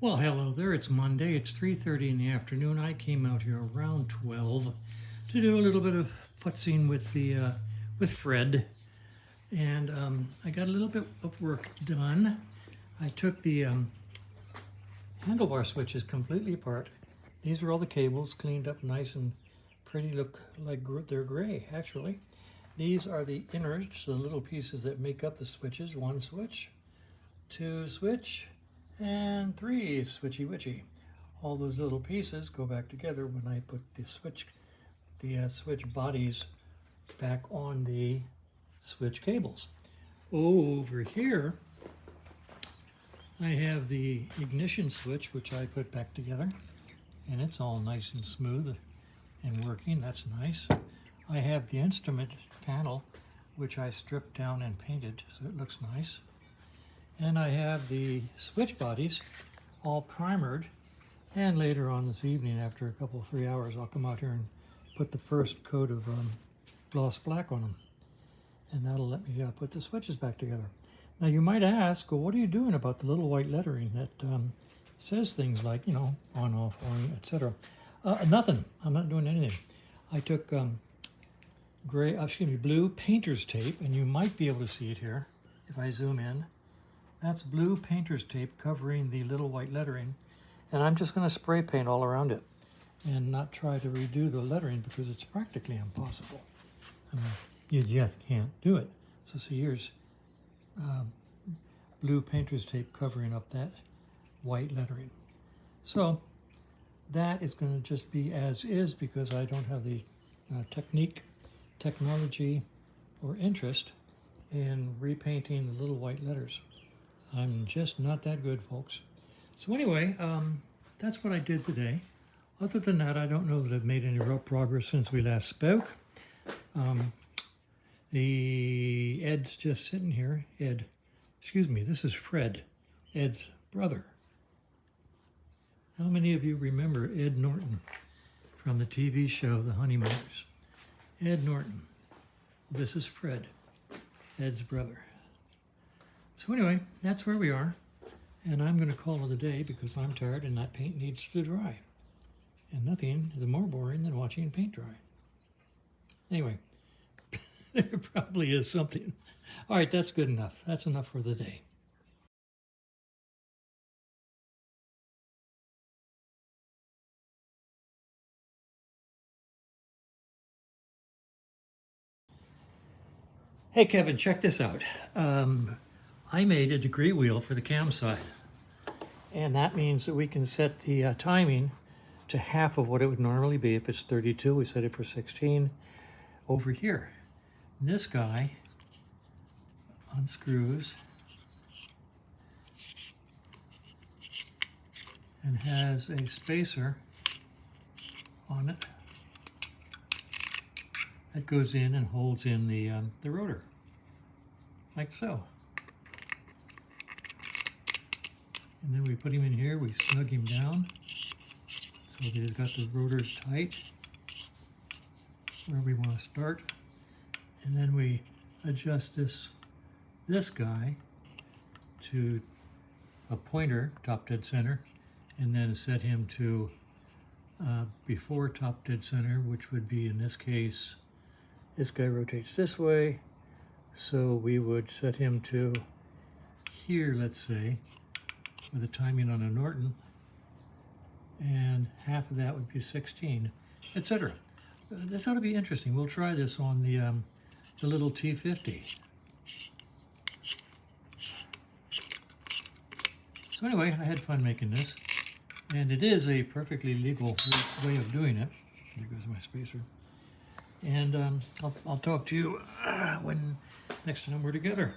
Well, hello there. It's Monday. It's 3:30 in the afternoon. I came out here around 12 to do a little bit of putzing with Fred, and I got a little bit of work done. I took the handlebar switches completely apart. These are all the cables cleaned up nice and pretty. Look like they're gray, actually. These are the innards, the little pieces that make up the switches. One switch, two switch, and three switchy witchy. All those little pieces go back together when I put the switch bodies back on the switch cables. Over here, I have the ignition switch, which I put back together, and it's all nice and smooth and working. That's nice. I have the instrument panel, which I stripped down and painted, so it looks nice. And I have the switch bodies all primered, and later on this evening, after a couple, 3 hours, I'll come out here and put the first coat of gloss black on them. And that'll let me put the switches back together. Now you might ask, well, what are you doing about the little white lettering that says things like, you know, on, off, on, etc.? Nothing. I'm not doing anything. I took blue painter's tape, and you might be able to see it here if I zoom in. That's blue painter's tape covering the little white lettering, and I'm just going to spray paint all around it and not try to redo the lettering because it's practically impossible. You just can't do it. So see, here's blue painter's tape covering up that white lettering. So that is going to just be as is because I don't have the technology, or interest in repainting the little white letters. I'm just not that good, folks. So anyway, that's what I did today. Other than that, I don't know that I've made any real progress since we last spoke. Ed's just sitting here. This is Fred, Ed's brother. How many of you remember Ed Norton from the TV show The Honeymooners? Ed Norton. This is Fred, Ed's brother. So anyway, that's where we are, and I'm going to call it a day because I'm tired and that paint needs to dry. And nothing is more boring than watching paint dry. Anyway, there probably is something. All right, that's good enough. That's enough for the day. Hey, Kevin, check this out. I made a degree wheel for the cam side, and that means that we can set the timing to half of what it would normally be. If it's 32, we set it for 16 over here. And this guy unscrews and has a spacer on it that goes in and holds in the rotor, like so. And then we put him in here, we snug him down so that he's got the rotors tight where we want to start. And then we adjust this guy to a pointer, top dead center, and then set him to before top dead center, which would be, in this case, this guy rotates this way, so we would set him to here, let's say, with a timing on a Norton, and half of that would be 16, etc. This ought to be interesting. We'll try this on the little T50. So anyway, I had fun making this, and it is a perfectly legal way of doing it. There goes my spacer. And I'll talk to you when next time we're together.